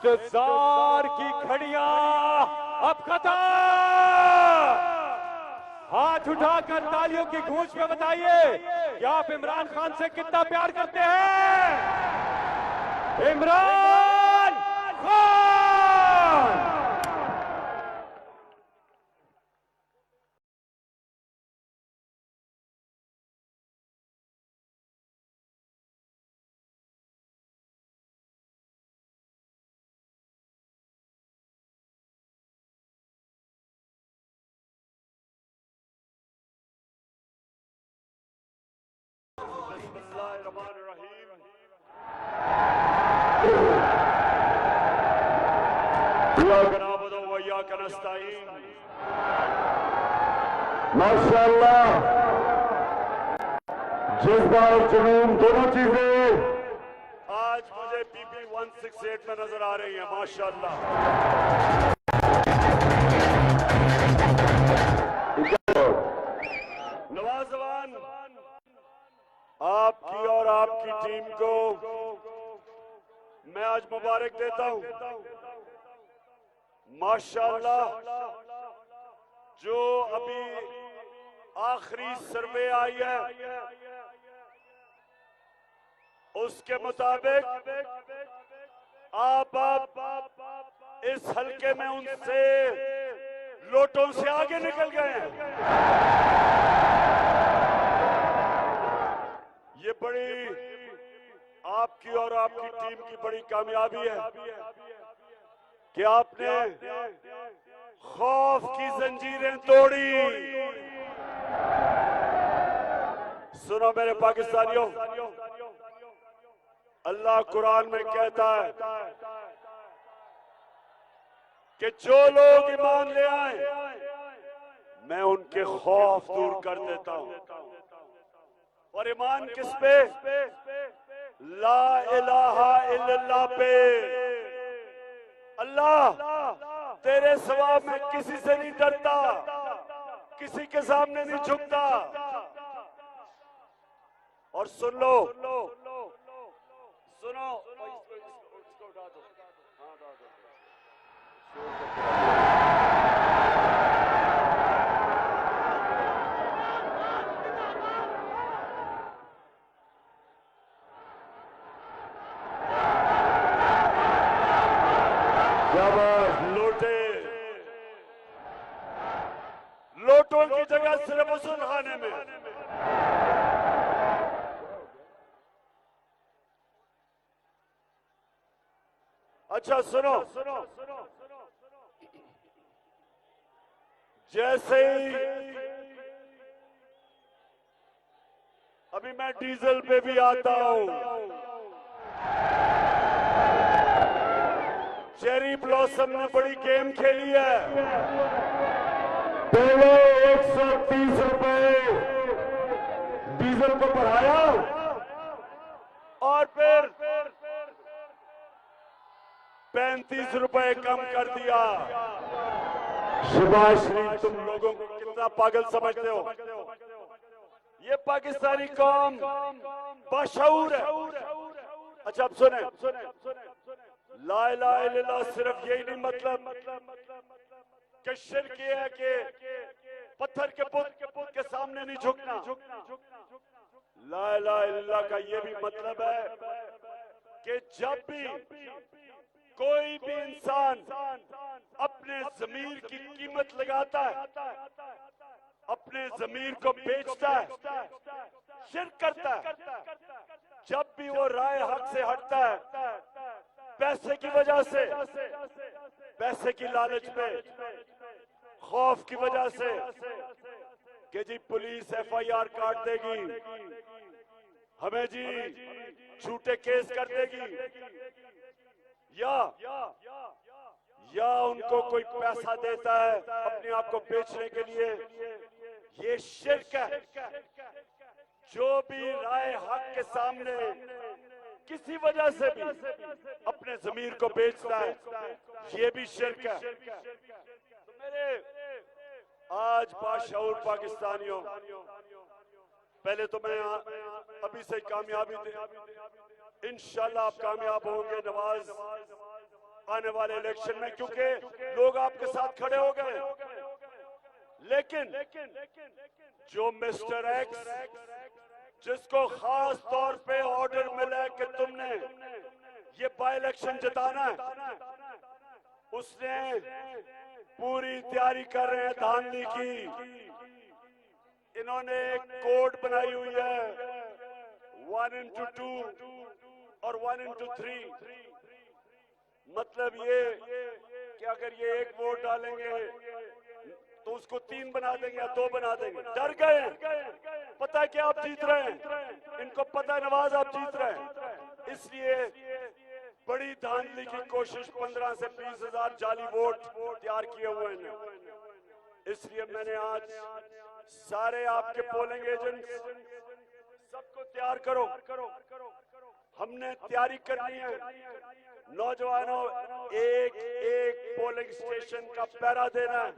इंतजार की घड़ियां अब खत्म। हाथ उठाकर तालियों की गूंज में बताइए कि आप इमरान खान से कितना प्यार करते हैं। इमरान खान। माशाअल्लाह, जज्बा और जुनून दोनों चीजें आज मुझे पीपी 168 में नजर आ रही है। माशाअल्लाह। नवाजवान, आपकी और आपकी टीम को मैं आज मुबारक देता हूं। माशाअल्लाह, जो अभी आखिरी सर्वे आई है उसके मुताबिक आप इस हलके में उनसे लोटों से आगे निकल गए हैं। ये बड़ी आपकी और आपकी टीम की बड़ी कामयाबी है कि आपने खौफ की जंजीरें तोड़ी। सुनो मेरे पाकिस्तानियों, अल्लाह कुरान में कहता है कि जो लोग ईमान ले आए मैं उनके खौफ दूर कर देता हूं। और ईमान किस पे? ला इलाहा इल्लल्लाह पे। अल्लाह तेरे सिवा मैं किसी से नहीं डरता, किसी के सामने नहीं झुकता। और सुन लो, सुनो, इसको उठा दो। हाँ, उठा दो। लोटों की जगह सिर्फ वसूल खाने में। अच्छा सुनो, जैसे ही अभी मैं डीजल पे भी आता हूं, चेरी ब्लॉसम ने बड़ी गेम खेली है। पहले 130 रुपए डीजल को बढ़ाया और फिर 35 रुपए कम कर दिया। शुभाश्री, तुम लोगों को कितना पागल समझते हो? ये पाकिस्तानी कौम बाशऊर है। अच्छा अब सुने, ला इलाहा इल्लल्लाह सिर्फ यही नहीं मतलब कि शिर्क ये है कि पत्थर के पुत के सामने नहीं झुकना। ला इलाहा इल्लल्लाह का ये भी मतलब है कि जब भी कोई भी इंसान अपने ज़मीर की कीमत लगाता है, अपने ज़मीर को बेचता है, शिर्क करता है, जब भी वो राय हक से हटता है पैसे की वजह से, पैसे की लालच में, खौफ की वजह से कि जी पुलिस एफआईआर काट देगी, हमें जी झूठे केस कर देगी, या उनको कोई पैसा देता है अपने आप को बेचने के लिए, ये शिर्क है। जो भी राय हक के सामने किसी वजह से भी अपने जमीर को बेचता है, ये भी शिर्क है। तो मेरे आज बाशऊर पाकिस्तानियों, पहले तो मैं अभी से कामयाबी दे, इंशाल्लाह आप कामयाब होंगे। नवाज आने वाले इलेक्शन में, क्योंकि लोग आपके साथ खड़े हो गए। लेकिन जो मिस्टर एक्स, जिसको खास तौर पे ऑर्डर मिला है कि तुमने ये बाई इलेक्शन जिताना है, उसने पूरी तैयारी कर रहे हैं धांधली की। इन्होंने एक कोड बनाई हुई है 1:2 और 1:3। मतलब ये कि अगर ये एक वोट डालेंगे तो उसको 3 बना देंगे या 2 बना देंगे। डर गए, पता है कि आप जीत रहे हैं, इनको पता है नवाज आप जीत रहे हैं, इसलिए बड़ी धांधली की कोशिश 15 से 20 हजार जाली वोट तैयार किए हुए हैं। इसलिए मैंने आज सारे आपके पोलिंग एजेंट्स सबको तैयार करो, हमने तैयारी करनी है। नौजवानों, एक एक पोलिंग स्टेशन का पहरा देना है।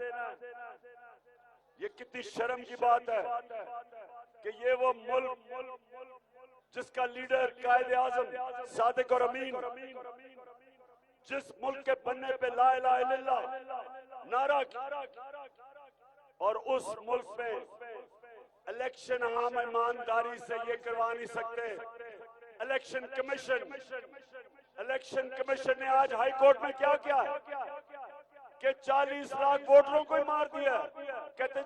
ये कितनी शर्म की बात है कि ये वो मुल्क जिसका लीडर कायदे आजम सादिक और अमीन, जिस मुल्क के बनने पे ला इलाहा इल्लल्लाह नारा, और उस मुल्क में इलेक्शन हम ईमानदारी से ये करवा नहीं सकते। इलेक्शन कमीशन ने आज हाई कोर्ट में क्या किया कि 40 लाख वोटरों को ही मार दिया। कहते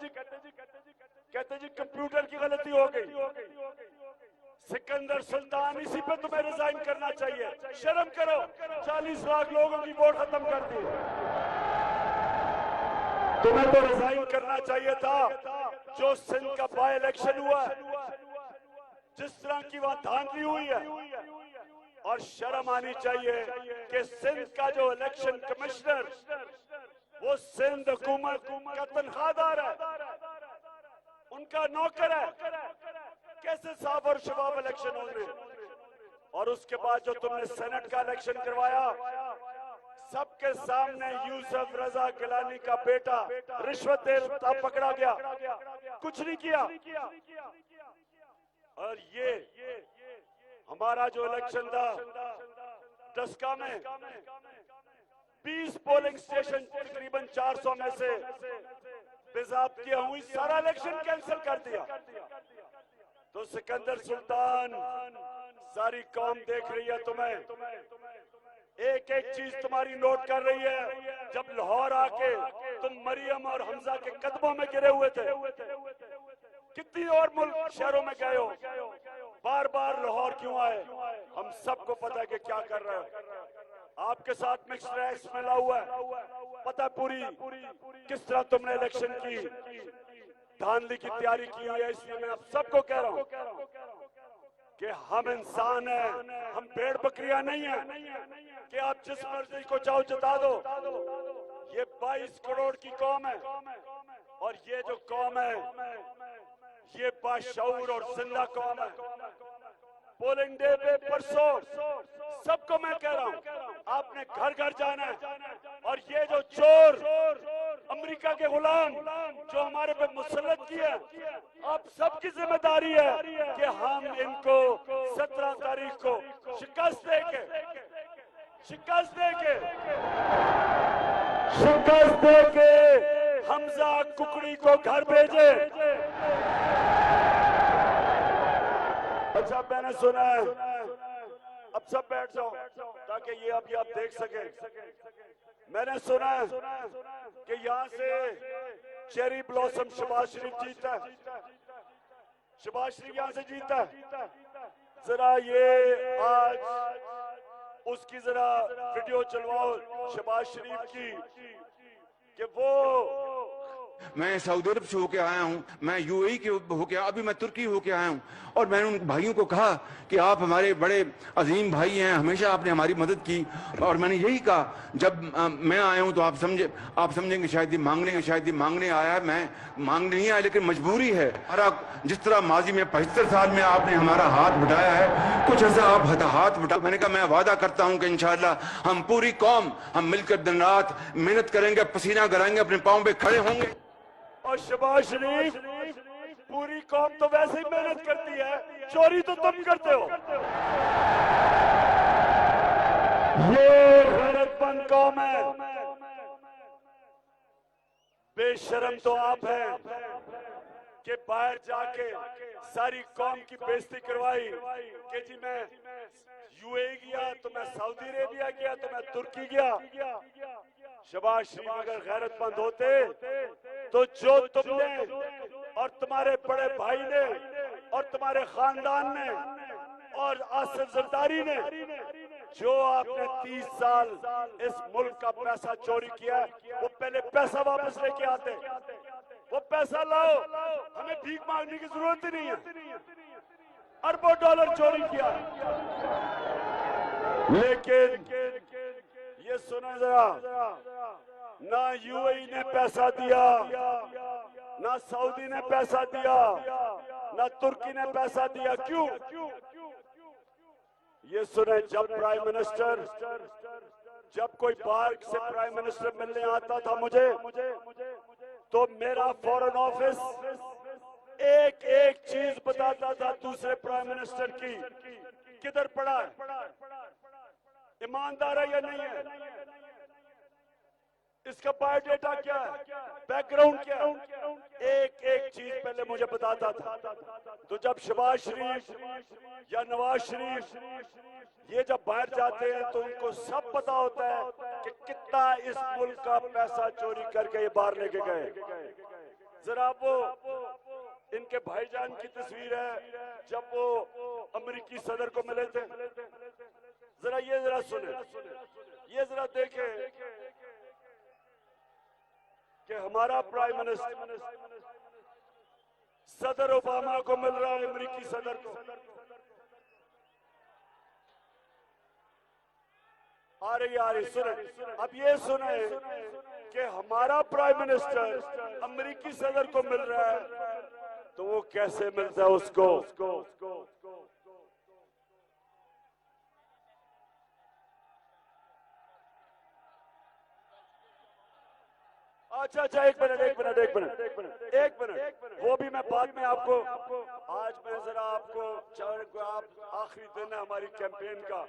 जी कंप्यूटर की गलती हो गई। सिकंदर सुल्तान, इसी पे तुम्हें रिजाइन करना चाहिए। शर्म करो, 40 लाख लोगों की वोट खत्म कर दी। तुम्हें तो रिजाइन करना चाहिए था। जो सिंध का बाई इलेक्शन हुआ, जिस तरह की वहां धांधली हुई है, और शर्म आनी चाहिए कि सिंध का जो इलेक्शन कमिश्नर, वो सिंध हुकूमत का तनख्वाहदार है, उनका नौकर है। कैसे साफ और शफाफ इलेक्शन होंगे? और उसके बाद जो तुमने सेनेट का इलेक्शन करवाया, सबके सामने यूसुफ रजा गिलानी का बेटा रिश्वत देता पकड़ा गया, कुछ नहीं किया। और ये हमारा जो इलेक्शन था डस्का में, 20 पोलिंग स्टेशन तकरीबन 400 में से बेज़ाब्तियां हुई, सारा इलेक्शन कैंसिल कर दिया। तो सिकंदर सुल्तान, सारी कौम देख रही है तुम्हें, एक एक चीज तुम्हारी नोट कर रही है। जब लाहौर आके तुम मरियम और हमजा के कदमों में गिरे हुए थे, कितनी और मुल्क शहरों में गए हो, बार बार लाहौर क्यों आए? हम सबको पता है कि क्या कर रहे हो। आपके साथ मिक्स्ड रैक्स मिला हुआ है, पता पूरी किस तरह तुमने इलेक्शन की धांधली की तैयारी की हुई है। इसलिए मैं आप सबको कह रहा हूं कि हम इंसान हैं, हम भेड़ बकरियां नहीं हैं कि आप जिस मर्जी को चाहो जिता दो। ये 22 करोड़ की कौम है, और ये जो कौम है ये बाशऊर और जिंदा कौम है। पोलिंग डे पे परसों सबको मैं कह रहा हूं, आपने घर घर जाना है, और ये जो चोर अमेरिका के गुलाम जो हमारे पे मुसल्लत किए, आप सबकी जिम्मेदारी है कि हम इनको 17 तारीख को शिकस्त देके हमजा कुकड़ी को घर भेजे। अच्छा, मैंने सुना है, अब सब बैठ जाओ ताकि ये अभी आप देख सके। मैंने सुना है कि यहाँ से चेरी ब्लॉसम शहबाज शरीफ जीता है, शहबाज शरीफ यहाँ से जीता है। जरा ये आज उसकी जरा वीडियो चलवाओ शहबाज शरीफ की कि वो मैं सऊदी अरब से होके आया हूँ, मैं यूएई के होके, अभी मैं तुर्की होके आया हूँ, और मैंने उन भाइयों को कहा कि आप हमारे बड़े अजीम भाई हैं, हमेशा आपने हमारी मदद की। और मैंने यही कहा, जब मैं आया हूँ तो आप समझेंगे शायद ये मांगने आया है। मैं मांगने नहीं आया, लेकिन मजबूरी है। जिस तरह माजी में 75 साल में आपने हमारा हाथ बटाया है, कुछ ऐसा आप हाथ बटा। मैंने कहा मैं वादा करता हूँ कि इंशाअल्लाह हम पूरी कौम हम मिलकर दिन रात मेहनत करेंगे, पसीना गराएंगे, अपने पाँव पे खड़े होंगे। और शहबाज शरीफ, पूरी कौम तो वैसे ही मेहनत करती है, चोरी तो तुम करते हो। ये गैरतमंद गैरतमंद कौम है। बेशरम तो आप हैं कि बाहर जाके सारी कौम की बेइज्जती करवाई कि जी मैं यूएई गया तो मैं सऊदी अरेबिया गया तो मैं तुर्की गया। शहबाज शरीफ अगर गैरतमंद होते तो जो तुमने और तुम्हारे बड़े भाई ने और तुम्हारे खानदान ने और आसिफ जरदारी ने जो आपने 30 साल इस मुल्क का पैसा चोरी किया वो पहले पैसा वापस लेके आते। वो पैसा लाओ, हमें भीख मांगने की जरूरत ही नहीं है। अरबों डॉलर चोरी किया, लेकिन ये सुना जरा, ना यूएई ने पैसा दिया, ना सऊदी ने पैसा दिया, ना तुर्की ने पैसा दिया। क्यों? ये सुने, जब प्राइम मिनिस्टर, जब कोई बाहर से प्राइम मिनिस्टर मिलने आता था मुझे, तो मेरा फॉरेन ऑफिस एक एक चीज बताता था दूसरे प्राइम मिनिस्टर की, किधर पड़ा है, ईमानदार है या नहीं है, इसका बायोडेटा क्या है, बैकग्राउंड क्या है, एक एक चीज पहले मुझे बताता था। तो जब शहबाज शरीफ या नवाज शरीफ ये जब बाहर जाते हैं तो उनको सब पता होता है कि कितना इस मुल्क का पैसा चोरी करके ये बाहर लेके गए। जरा वो इनके भाईजान की तस्वीर है जब वो अमेरिकी सदर को मिले थे, जरा ये जरा सुने, ये जरा देखे कि हमारा प्राइम मिनिस्टर सदर ओबामा को मिल रहा है, अमेरिकी सदर को। आ रही सुने, अब ये सुने कि हमारा प्राइम मिनिस्टर अमेरिकी सदर को मिल रहा है, तो वो कैसे मिलता है उसको? अच्छा, एक मिनट, वो भी मैं बाद में आपको, आज मैं जरा आपको, आप आखिरी दिन है हमारी कैंपेन का,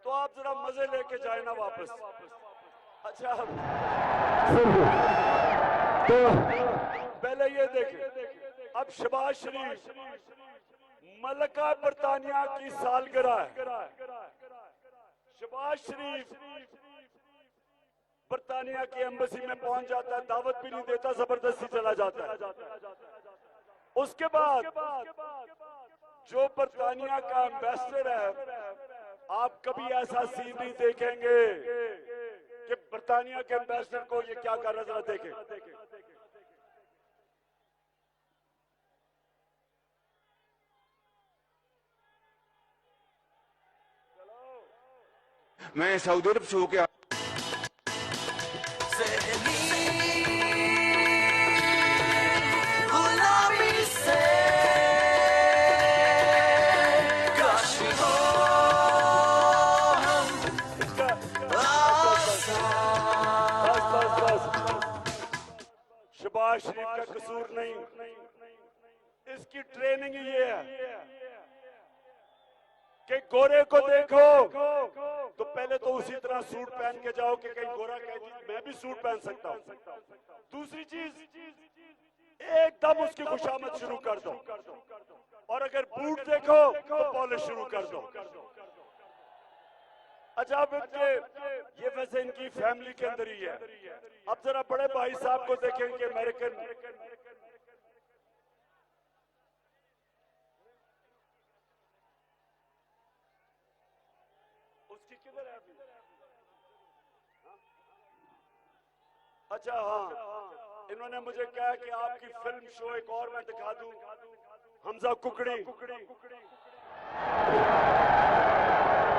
तो आप जरा मजे लेके जाए ना वापस। अच्छा, तो पहले ये देखें, अब शहबाज शरीफ मलका बरतानिया की सालगिरह है। शहबाज शरीफ बरतानिया की एम्बेसी में पहुंच जाता है, दावत भी नहीं देता, जबरदस्ती चला जाता है। उसके बाद जो बरतानिया का एम्बेसडर है, आप कभी ऐसा सीन नहीं देखेंगे कि बरतानिया के एम्बेसडर को ये क्या कर रहा, जरा देखें। मैं सऊदी अरब से होके शहबाज शरीफ का कसूर नहीं, इसकी ट्रेनिंग ये है कि गोरे को देखो तो पहले तो उसी तरह सूट पहन के जाओ कि कहीं गोरा कहे मैं भी सूट पहन सकता हूं। दूसरी चीज, एकदम उसकी खुशामद शुरू कर दो, और अगर बूट देखो तो पॉलिश शुरू कर दो। अच्छा, अब ये वैसे इनकी फैमिली के अंदर ही है। अब जरा बड़े भाई साहब को देखें कि अमेरिकन, उसकी किधर है अभी? अच्छा, हाँ, इन्होंने मुझे कहा कि आपकी फिल्म शो एक और मैं दिखा दूं, हमजा कुकड़ी।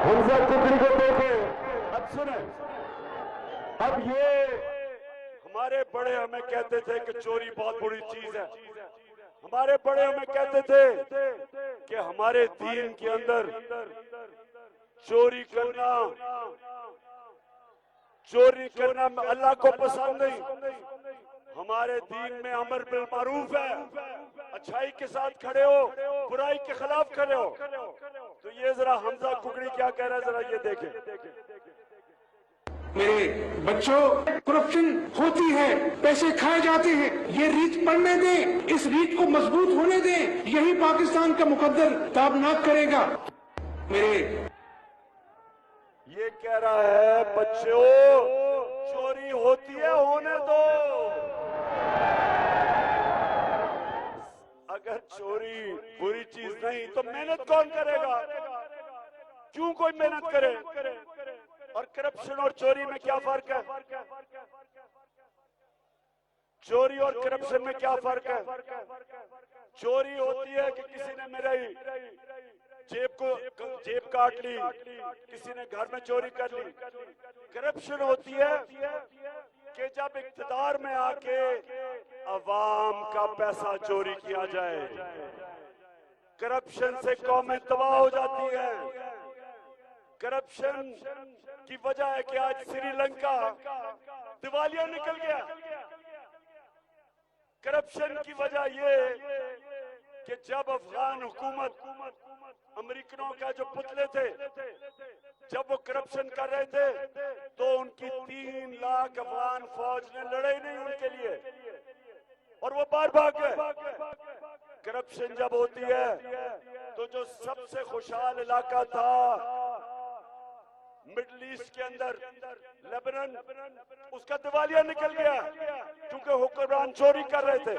हमजा कुकड़ी को देखे। अब सुने, अब ये हमारे बड़े हमें कहते थे कि चोरी बहुत बुरी चीज है। हमारे बड़े हमें कहते थे कि हमारे दीन के अंदर चोरी करना अल्लाह को पसंद नहीं। हमारे दीन में अमर बिल मारूफ है, अच्छाई के साथ खड़े हो, बुराई के खिलाफ खड़े हो। तो ये जरा हमजा कुकड़ी क्या कह रहा है, जरा ये देखें। मेरे बच्चों, करप्शन होती है, पैसे खाए जाते हैं, ये रीत पढ़ने दें, इस रीत को मजबूत होने दें, यही पाकिस्तान का मुकद्दर ताबनाक करेगा। मेरे ये कह रहा है बच्चों, चोरी होती है, होने दो। अगर चोरी बुरी चीज नहीं तो मेहनत कौन करेगा? क्यों कोई मेहनत करे? और करप्शन और चोरी में क्या फर्क है? चोरी और करप्शन में क्या फर्क है? चोरी होती है कि किसी ने मेरी जेब काट ली, किसी ने घर में चोरी कर ली। करप्शन होती है कि जब इख्तिदार में आके अवाम का पैसा चोरी किया जाए। करप्शन से कौमें तबाह हो जाती है। करप्शन की वजह है कि आज श्रीलंका दिवालिया निकल गया। करप्शन की वजह ये कि जब अफगान हुकूमत अमेरिकनों का जो पुतले थे, जब वो करप्शन कर रहे थे तो उनकी 3 लाख अफगान फौज ने लड़ाई नहीं उनके लिए और वो बार भाग गए। करप्शन जब होती है तो जो सबसे खुशहाल इलाका था मिडल ईस्ट के अंदर, लेबनान, उसका दिवालिया निकल गया क्योंकि हुक्मरान चोरी कर रहे थे।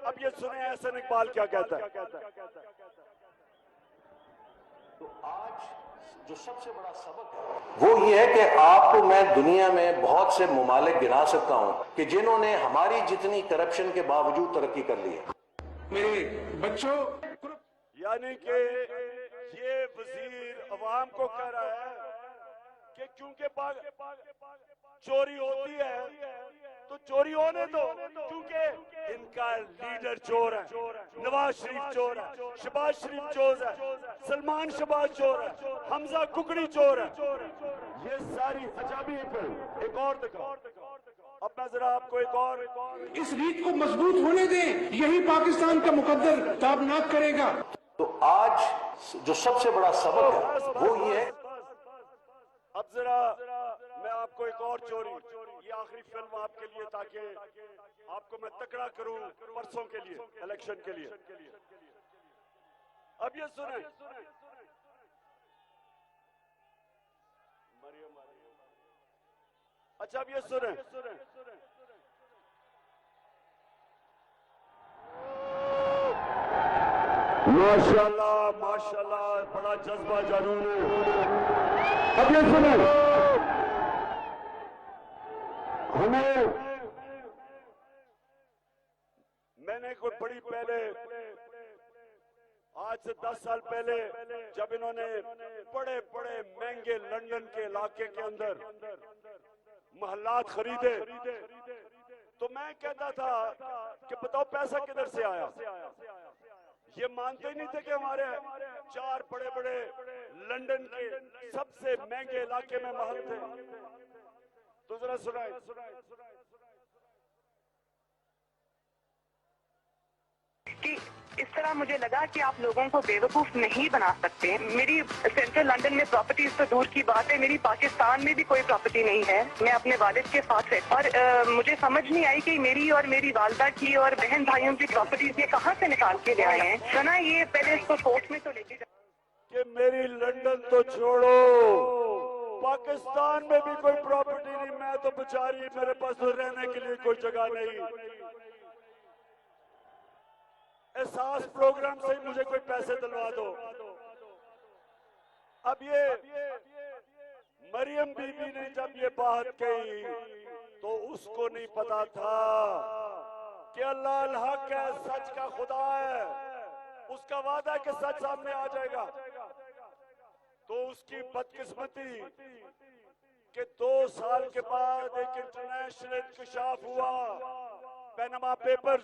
अब ये सुने एहसन इकबाल क्या कहता है। तो आज जो सबसे बड़ा सबक है वो ये है कि आपको मैं दुनिया में बहुत से मुमालिक गिना सकता हूं कि जिन्होंने हमारी जितनी करप्शन के बावजूद तरक्की कर ली है। मेरे बच्चों, यानी कि ये वजीर अवाम को कह रहा है कि क्योंकि चोरी होती है तो चोरी होने दो, क्योंकि इनका लीडर चोर है, नवाज शरीफ चोर है, शहबाज शरीफ चोर है, सलमान शहबाज चोर है, हमजा कुकड़ी चोर है। ये सारी अजाबी फिल्म एक और दिखाओ। अब मैं जरा आपको एक और इस रीत को मजबूत होने दें, यही पाकिस्तान का मुकद्दर ताबनाक करेगा। तो आज जो सबसे बड़ा सबक है वो ये है। अब जरा मैं आपको एक और चोरी, ये आखिरी फिल्म आपके लिए ताकि आपको मैं तकड़ा करूं परसों के लिए, इलेक्शन के लिए। अब ये सुने, अच्छा अब ये सुने, माशाल्लाह माशाल्लाह, बड़ा जज्बा जरूर है। अब ये सुनो, हमें मैंने कोई बड़ी पहले, आज से 10 साल पहले, जब इन्होंने बड़े बड़े महंगे लंदन के इलाके के अंदर महल्लात खरीदे तो मैं कहता था कि बताओ पैसा किधर से आया। ये मानते ही नहीं थे कि हमारे 4 बड़े बड़े लंदन के सबसे महंगे इलाके में महल थे। तो जरा सुनाए, कि इस तरह मुझे लगा कि आप लोगों को बेवकूफ नहीं बना सकते। मेरी सेंट्रल लंदन में प्रॉपर्टीज तो दूर की बात है, मेरी पाकिस्तान में भी कोई प्रॉपर्टी नहीं है। मैं अपने वालिद के साथ है और मुझे समझ नहीं आई कि मेरी और मेरी वालदा की और बहन भाइयों की प्रॉपर्टीज ये कहाँ से निकाल के ले आए हैं। तो ना ये पहले इसको कोर्ट में तो लेके कि मेरी लंदन तो छोड़ो, पाकिस्तान में भी कोई प्रॉपर्टी नहीं। मैं तो बेचारी, मेरे पास तो रहने के लिए कोई जगह नहीं। एहसास प्रोग्राम से ही मुझे कोई पैसे दिलवा दो। अब ये मरियम बीबी ने जब ये बात कही तो उसको नहीं पता था कि अल्लाह अल हक है, सच का खुदा है, उसका वादा है कि सच सामने आ जाएगा। तो उसकी बदकिस्मती कि 2 साल के बाद एक इंटरनेशनल इंकशाफ हुआ, पैनामा पेपर्स,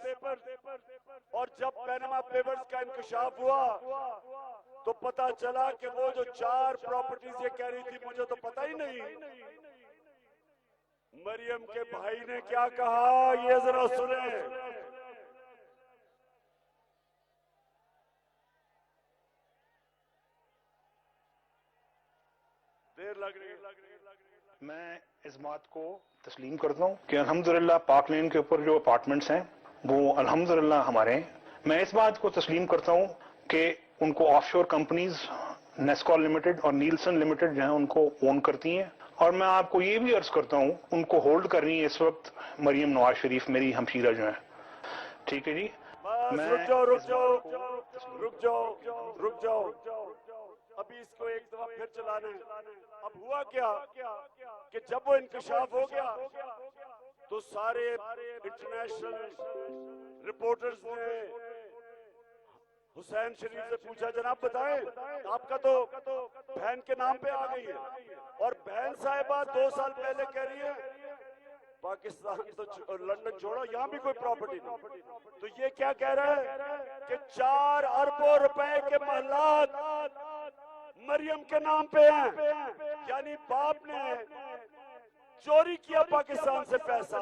और जब पैनामा पेपर्स का इंकशाफ हुआ तो पता चला कि वो जो 4 प्रॉपर्टीज ये कह रही थी, मुझे तो पता ही नहीं। मरियम के भाई ने क्या कहा, ये जरा सुने। देर लग रही है। मैं इस बात को तस्लीम करता हूँ कि अल्हम्दुलिल्लाह पाक लेन के ऊपर जो अपार्टमेंट्स हैं वो अल्हम्दुलिल्लाह हमारे हैं। मैं इस बात को तस्लीम करता हूँ कि उनको ऑफशोर कंपनीज नेस्कॉल लिमिटेड और नीलसन लिमिटेड जो है उनको ओन करती हैं, और मैं आपको ये भी अर्ज करता हूँ उनको होल्ड कर रही है इस वक्त मरियम नवाज शरीफ, मेरी हमशीरा जो है। ठीक है जी, मैं रुक जाओ। अभी इसको एक दफा फिर चलाना है। अब हुआ क्या कि जब वो इंकशाफ हो गया तो सारे इंटरनेशनल रिपोर्टर्स ने हुसैन शरीफ से पूछा, जनाब बताएं आपका तो बहन के नाम पे आ गई है, और बहन साहिबा 2 साल पहले कह रही है पाकिस्तान तो लंदन छोड़ो, यहाँ भी कोई प्रॉपर्टी नहीं। तो ये क्या कह रहा है कि 4 अरबों रुपए के महलात मरियम के नाम पे हैं, यानी बाप ने चोरी किया पाकिस्तान से पैसा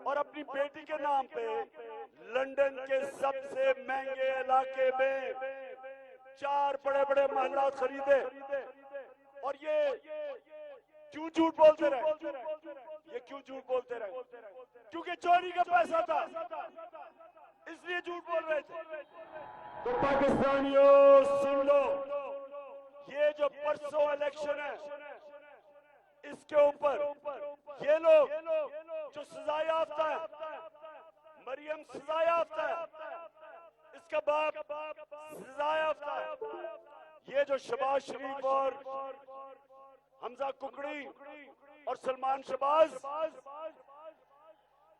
और अपनी बेटी के नाम पे लंदन के सबसे महंगे इलाके में 4 बड़े-बड़े महलात खरीदे। और ये क्यों झूठ बोलते रहे? ये क्यों झूठ बोलते रहे? क्योंकि चोरी का पैसा था, इसलिए झूठ बोल रहे थे। तो पाकिस्तानियों सुन लो, ये जो परसों इलेक्शन है इसके ऊपर ये लोग जो सजा याफ्ता है, मरियम सजा याफ्ता है, इसका बाप सजा याफ्ता है। ये जो शहबाज शरीफ और हमजा कुकड़ी और सलमान शहबाज,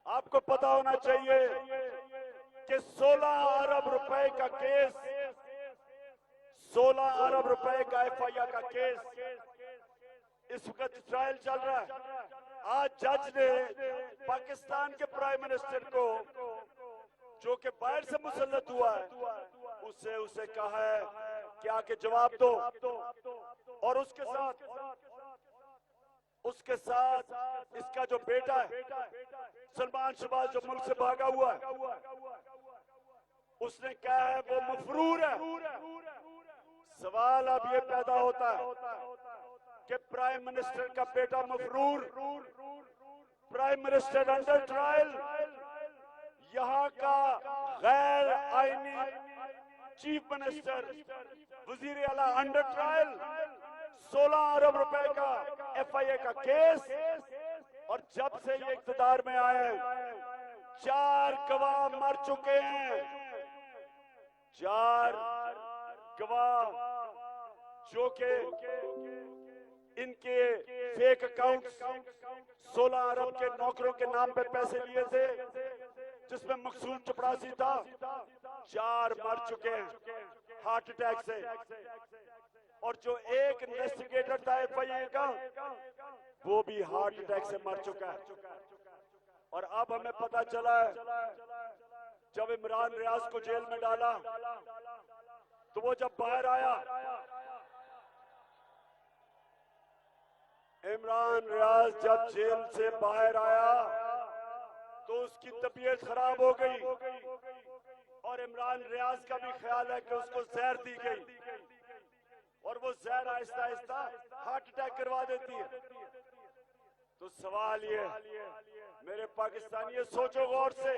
आपको पता होना चाहिए कि 16 अरब रुपए का केस, 16 अरब रुपए का FIR का केस इस वक्त ट्रायल चल रहा है। आज जज ने पाकिस्तान के प्राइम मिनिस्टर को, जो कि बाहर से मुसल्लत हुआ है, उसे कहा है कि आके जवाब दो। और उसके साथ इसका जो बेटा है सलमान शहबाज, जो मुल्क से भागा हुआ है, उसने कहा है वो मफरूर है। सवाल अब ये पैदा होता है कि प्राइम मिनिस्टर का बेटा मफरूर, प्राइम मिनिस्टर अंडर ट्रायल, यहाँ का गैर आईनी चीफ मिनिस्टर वजीर आला अंडर ट्रायल, 16 अरब रुपए का FIA का केस। और जब से ये इख्तिदार में आए 4 गवाह मर चुके हैं, 4 गवाह जो के इनके फेक अकाउंट 16 अरब के नौकरों के नाम पे पैसे लिए थे, जिसमें मकसूद चपरासी था। 4 मर चुके हैं हार्ट अटैक से, और जो एक इन्वेस्टिगेटर था FIA का, वो भी हार्ट अटैक से मर चुका है। और अब हमें पता चला है जब इमरान रियाज को जेल में डाला, तो वो जब बाहर आया, इमरान रियाज जब जेल से बाहर आया तो उसकी तबीयत खराब हो गई, और इमरान रियाज का भी ख्याल है कि उसको जहर दी गई, और वो जहर आहिस्ता आहिस्ता हार्ट अटैक करवा देती है। तो सवाल ये, मेरे पाकिस्तानी सोचो गौर से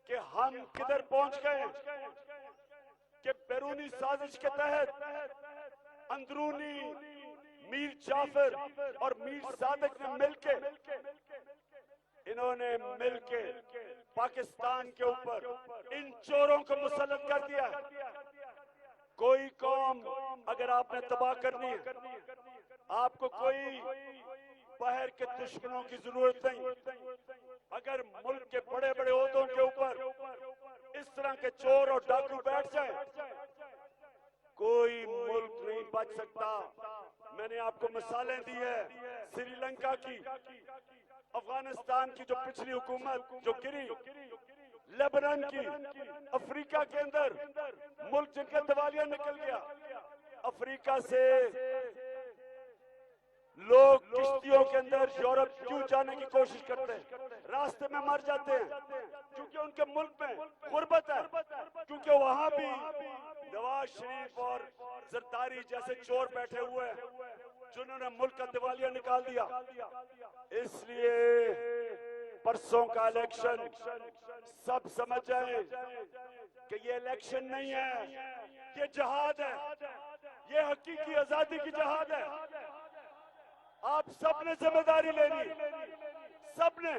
कि हम किधर पहुंच गए, कि बैरूनी साजिश के तहत अंदरूनी मीर जाफर और मीर सादिक ने मिलके, इन्होंने मिलके पाकिस्तान के ऊपर इन चोरों को मुसल्लत कर दिया। कोई कौम अगर आपने तबाह करनी है, आपको कोई बाहर के दुश्मनों की जरूरत नहीं। अगर मुल्क के बड़े बड़े ओहदों के ऊपर इस तरह के चोर और डाकू बैठ जाए, कोई मुल्क नहीं बच सकता। मैंने आपको मिसालें दी है श्रीलंका की, अफगानिस्तान की जो पिछली हुकूमत जो गिरी, लेबनान की, अफ्रीका के अंदर मुल्क जिनका दिवालिया निकल गया। अफ्रीका से लोग किश्तियों के अंदर यूरोप क्यों जाने की कोशिश करते हैं, रास्ते में मर जाते हैं, क्योंकि उनके मुल्क में गुर्बत है, क्योंकि वहां भी नवाज शरीफ और जरदारी जैसे चोर बैठे हुए हैं जिन्होंने मुल्क का दिवालिया निकाल दिया। इसलिए परसों का इलेक्शन सब समझ जाए कि ये इलेक्शन नहीं है, ये जहाद है, ये हकीकी आजादी की जहाद है। आप सबने जिम्मेदारी लेनी, सबने,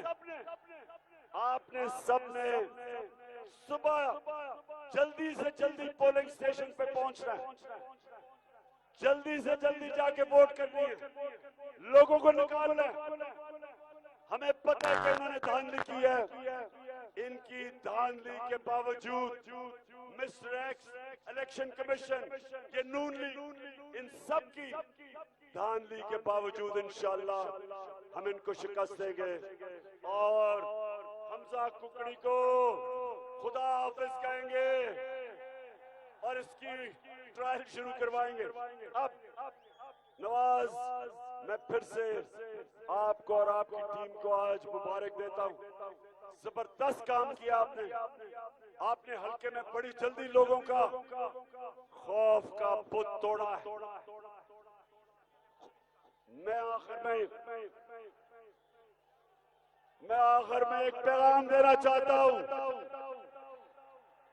आपने सबने सुबह जल्दी से जल्दी पोलिंग स्टेशन पे पहुंचना है, जल्दी से जल्दी जाके वोट करनी है, लोगों को निकालना है। हमें पता है कि इन्होंने धांधली की है, इनकी धांधली के बावजूद मिस्टर एक्स, इलेक्शन कमीशन, ये नून लीग, इन सब की धांधली के बावजूद इंशाअल्लाह हम इनको शिकस्त देंगे और हमजा कुकड़ी को खुदा हाफिज कहेंगे और इसकी ट्रायल शुरू करवाएंगे। अब नवाज, मैं फिर से आपको और आपकी टीम को आज मुबारक देता हूं। जबरदस्त काम किया आपने, आपने हल्के में बड़ी जल्दी लोगों का खौफ का बुत तोड़ा है। मैं आखिर में एक पैगाम देना चाहता हूं।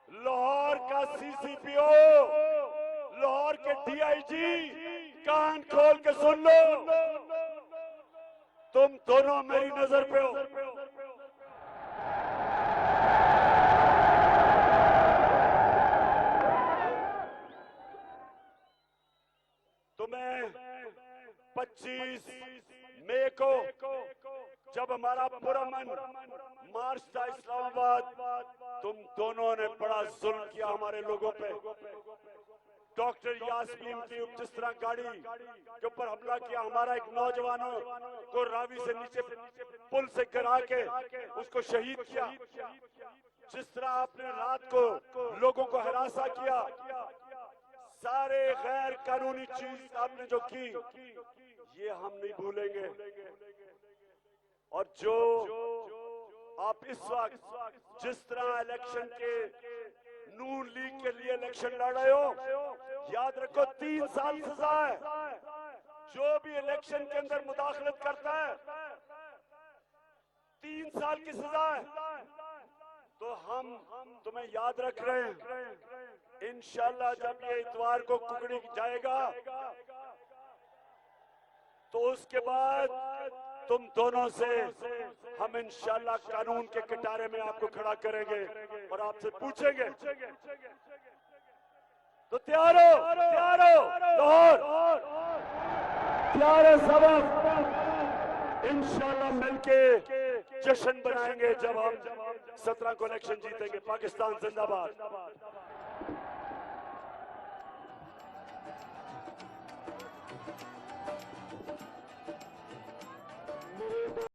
लाहौर का सीसीपीओ, लाहौर के डीआईजी, कान खोल के सुन लो, तुम दोनों मेरी नजर पे हो। तुम्हें 25 मई को जब हमारा पुरअमन मार्च था इस्लामाबाद, तुम दोनों ने बड़ा जुल्म किया हमारे लोगों पे। डॉक्टर यास्मीन की जिस तरह गाड़ी के ऊपर हमला किया, हमारा एक नौजवानों को रावी से नीचे पुल से गिरा के उसको शहीद किया। जिस तरह आपने रात को लोगों को हरासा किया, सारे गैर कानूनी चीज आपने जो की, ये हम नहीं भूलेंगे। और जो आप इस वक्त जिस तरह इलेक्शन के नून लीग के लिए इलेक्शन लड़ रहे हो, याद रखो 3 साल सजा है। जो भी इलेक्शन के अंदर मुदाखलत करता है 3 साल की सजा है। तो हम तुम्हें याद रख रहे हैं। इंशाल्लाह जब ये इतवार को कुकड़ी जाएगा तो उसके बाद तुम दोनों से हम इंशाल्लाह कानून के कटारे में आपको खड़ा करेंगे और आपसे पूछेंगे। तो तैयार हो लाहौर, तैयार है सबक। इंशाल्लाह मिलके जश्न बनाएंगे जब हम 17 को इलेक्शन जीतेंगे। पाकिस्तान जिंदाबाद।